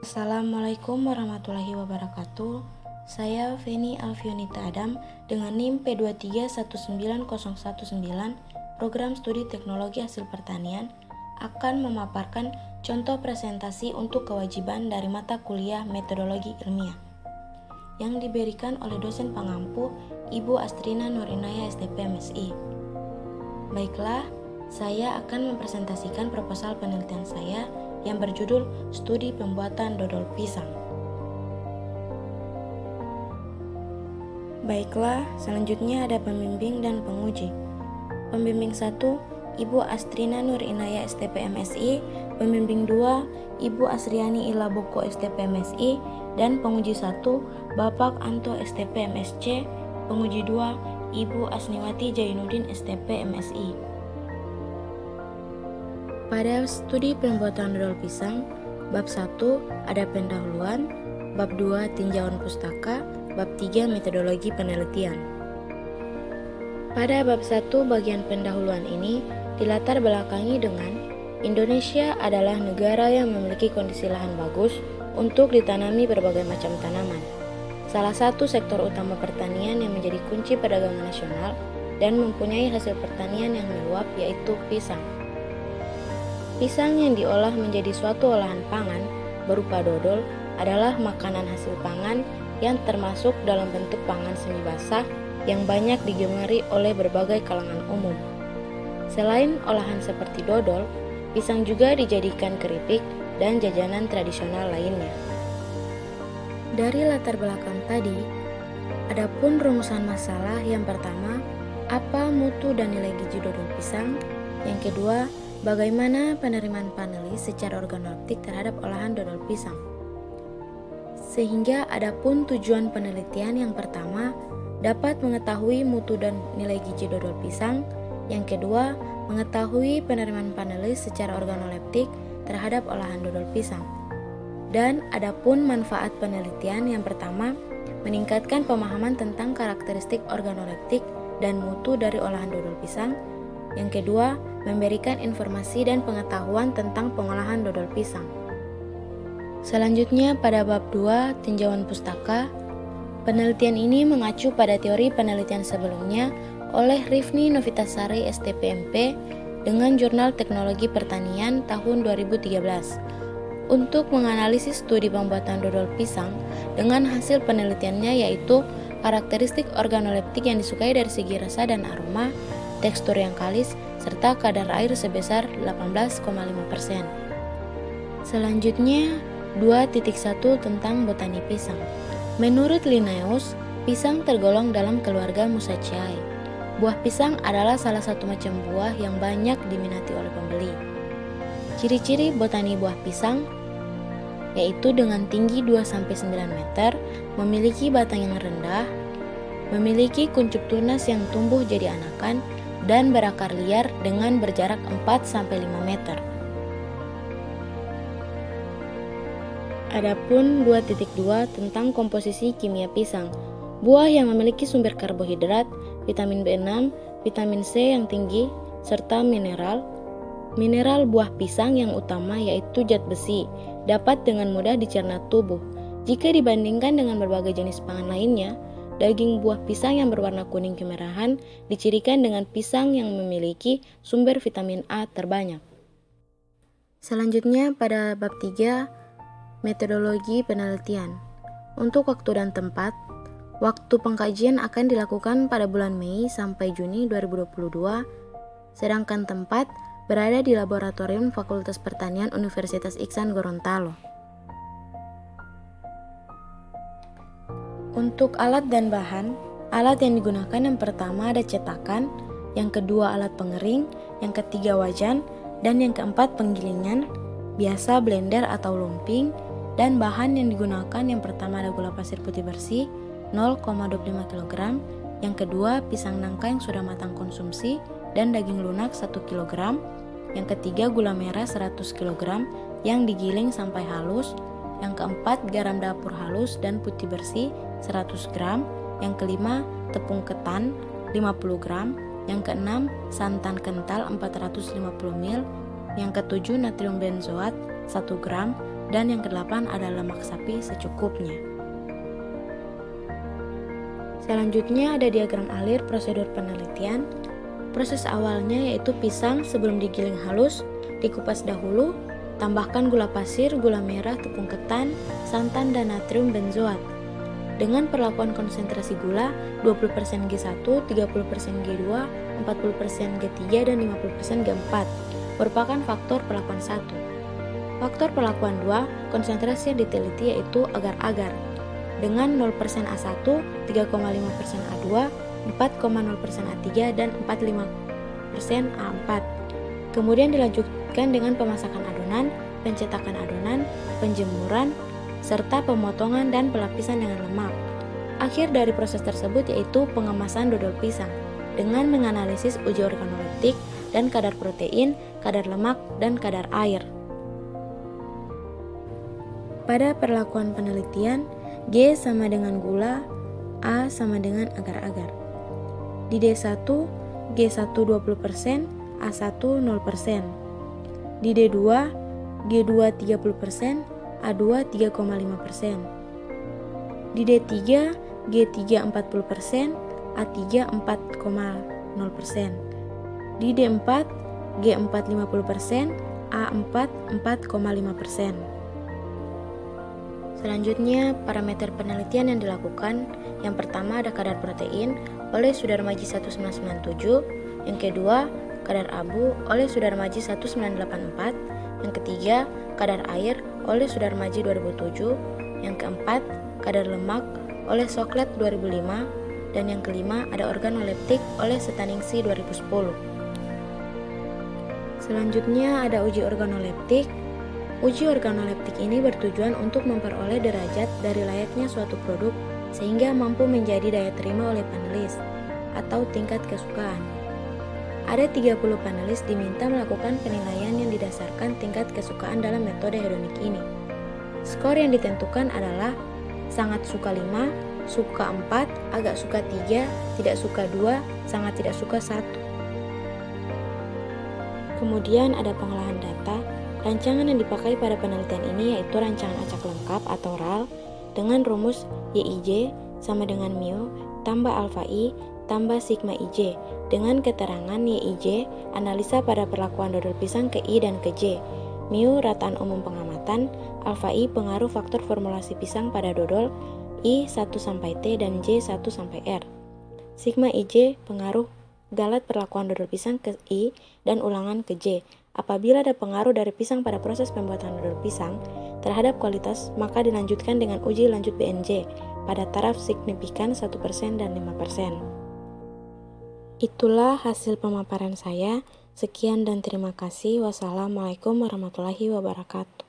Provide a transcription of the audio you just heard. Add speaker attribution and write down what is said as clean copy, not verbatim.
Speaker 1: Assalamualaikum warahmatullahi wabarakatuh. Saya Feni Alfionita Adam dengan NIM P2319019 Program Studi Teknologi Hasil Pertanian akan memaparkan contoh presentasi untuk kewajiban dari mata kuliah Metodologi Ilmiah yang diberikan oleh dosen pengampu Ibu Astrina Nurinaya STP MSI. Baiklah, saya akan mempresentasikan proposal penelitian saya yang berjudul Studi Pembuatan Dodol Pisang. Baiklah, selanjutnya ada pembimbing dan penguji. Pembimbing 1, Ibu Astrina Nurinaya STP MSI. Pembimbing 2, Ibu Asriani Ilaboko STP MSI. Dan penguji 1, Bapak Anto STP MSC. Penguji 2, Ibu Asniwati Jainuddin STP MSI. Pada studi pembuatan dodol pisang, bab 1 ada pendahuluan, bab 2 tinjauan pustaka, bab 3 metodologi penelitian. Pada bab 1 bagian pendahuluan ini dilatar belakangi dengan Indonesia adalah negara yang memiliki kondisi lahan bagus untuk ditanami berbagai macam tanaman. Salah satu sektor utama pertanian yang menjadi kunci perdagangan nasional dan mempunyai hasil pertanian yang meluap yaitu pisang. Pisang yang diolah menjadi suatu olahan pangan berupa dodol adalah makanan hasil pangan yang termasuk dalam bentuk pangan semi basah yang banyak digemari oleh berbagai kalangan umum. Selain olahan seperti dodol, pisang juga dijadikan keripik dan jajanan tradisional lainnya. Dari latar belakang tadi, adapun rumusan masalah yang pertama, apa mutu dan nilai gizi dodol pisang? Yang kedua, bagaimana penerimaan panelis secara organoleptik terhadap olahan dodol pisang? Sehingga adapun tujuan penelitian yang pertama dapat mengetahui mutu dan nilai gizi dodol pisang. Yang kedua, mengetahui penerimaan panelis secara organoleptik terhadap olahan dodol pisang. Dan adapun manfaat penelitian yang pertama meningkatkan pemahaman tentang karakteristik organoleptik dan mutu dari olahan dodol pisang. Yang kedua, memberikan informasi dan pengetahuan tentang pengolahan dodol pisang. Selanjutnya pada bab 2, tinjauan pustaka. Penelitian ini mengacu pada teori penelitian sebelumnya oleh Rifni Novitasari STPMP dengan Jurnal Teknologi Pertanian tahun 2013 untuk menganalisis studi pembuatan dodol pisang dengan hasil penelitiannya yaitu karakteristik organoleptik yang disukai dari segi rasa dan aroma, tekstur yang kalis, serta kadar air sebesar 18,5%. Selanjutnya, 2.1 tentang botani pisang. Menurut Linnaeus, pisang tergolong dalam keluarga Musaceae. Buah pisang adalah salah satu macam buah yang banyak diminati oleh pembeli. Ciri-ciri botani buah pisang yaitu dengan tinggi 2-9 meter, memiliki batang yang rendah, memiliki kuncup tunas yang tumbuh jadi anakan, dan berakar liar dengan berjarak 4-5 meter. Adapun 2.2 tentang komposisi kimia pisang. Buah yang memiliki sumber karbohidrat, vitamin B6, vitamin C yang tinggi, serta mineral. Mineral buah pisang yang utama yaitu zat besi, dapat dengan mudah dicerna tubuh. Jika dibandingkan dengan berbagai jenis pangan lainnya, daging buah pisang yang berwarna kuning kemerahan dicirikan dengan pisang yang memiliki sumber vitamin A terbanyak. Selanjutnya pada bab 3, metodologi penelitian. Untuk waktu dan tempat, waktu pengkajian akan dilakukan pada bulan Mei sampai Juni 2022, sedangkan tempat berada di Laboratorium Fakultas Pertanian Universitas Iksan Gorontalo. Untuk alat dan bahan, alat yang digunakan yang pertama ada cetakan, yang kedua alat pengering, yang ketiga wajan, dan yang keempat penggilingan, biasa blender atau lumping, dan bahan yang digunakan yang pertama ada gula pasir putih bersih 0,25 kg, yang kedua pisang nangka yang sudah matang konsumsi dan daging lunak 1 kg, yang ketiga gula merah 100 kg yang digiling sampai halus, yang keempat garam dapur halus dan putih bersih 100 gram, yang kelima tepung ketan 50 gram, yang keenam santan kental 450 ml, yang ketujuh natrium benzoat 1 gram, dan yang ke-8 ada lemak sapi secukupnya. Selanjutnya ada diagram alir prosedur penelitian. Proses awalnya yaitu pisang sebelum digiling halus, dikupas dahulu, tambahkan gula pasir, gula merah, tepung ketan, santan, dan natrium benzoat. Dengan perlakuan konsentrasi gula 20% G1, 30% G2, 40% G3, dan 50% G4 merupakan faktor perlakuan 1. Faktor perlakuan 2, konsentrasi yang diteliti yaitu agar-agar dengan 0% A1, 3,5% A2, 4,0% A3, dan 45% A4. Kemudian dilanjutkan dengan pemasakan adonan, pencetakan adonan, penjemuran, serta pemotongan dan pelapisan dengan lemak. Akhir dari proses tersebut yaitu pengemasan dodol pisang dengan menganalisis uji organoleptik dan kadar protein, kadar lemak, dan kadar air. Pada perlakuan penelitian, G sama dengan gula, A sama dengan agar-agar. Di D1, G1 20%, A1 0%. Di D2, G2 30%, A2 3,5%. Di D3, G3 40%, A3 4,0%. Di D4, G4 50%, A4 4,5%. Selanjutnya, parameter penelitian yang dilakukan. Yang pertama ada kadar protein oleh Sudarmaji 1997, yang kedua kadar abu oleh Sudarmaji 1984, yang ketiga kadar air oleh Sudarmaji 2007, yang keempat kadar lemak oleh Soklet 2005, dan yang kelima ada organoleptik oleh Setaningsih 2010. Selanjutnya ada uji organoleptik. Uji organoleptik ini bertujuan untuk memperoleh derajat dari layaknya suatu produk sehingga mampu menjadi daya terima oleh panelis atau tingkat kesukaan. Ada 30 panelis diminta melakukan penilaian yang didasarkan tingkat kesukaan dalam metode hedonik ini. Skor yang ditentukan adalah sangat suka 5, suka 4, agak suka 3, tidak suka 2, sangat tidak suka 1. Kemudian ada pengolahan data. Rancangan yang dipakai pada penelitian ini yaitu rancangan acak lengkap atau RAL dengan rumus YIJ sama dengan mu tambah alfa I tambah sigma IJ dengan keterangan YIJ analisa pada perlakuan dodol pisang ke I dan ke J, mu rataan umum pengamatan, alfa I pengaruh faktor formulasi pisang pada dodol I 1 sampai T dan J 1 sampai R. Sigma IJ pengaruh galat perlakuan dodol pisang ke I dan ulangan ke J. Apabila ada pengaruh dari pisang pada proses pembuatan dodol pisang terhadap kualitas, maka dilanjutkan dengan uji lanjut BNJ pada taraf signifikan 1% dan 5%. Itulah hasil pemaparan saya. Sekian dan terima kasih. Wassalamualaikum warahmatullahi wabarakatuh.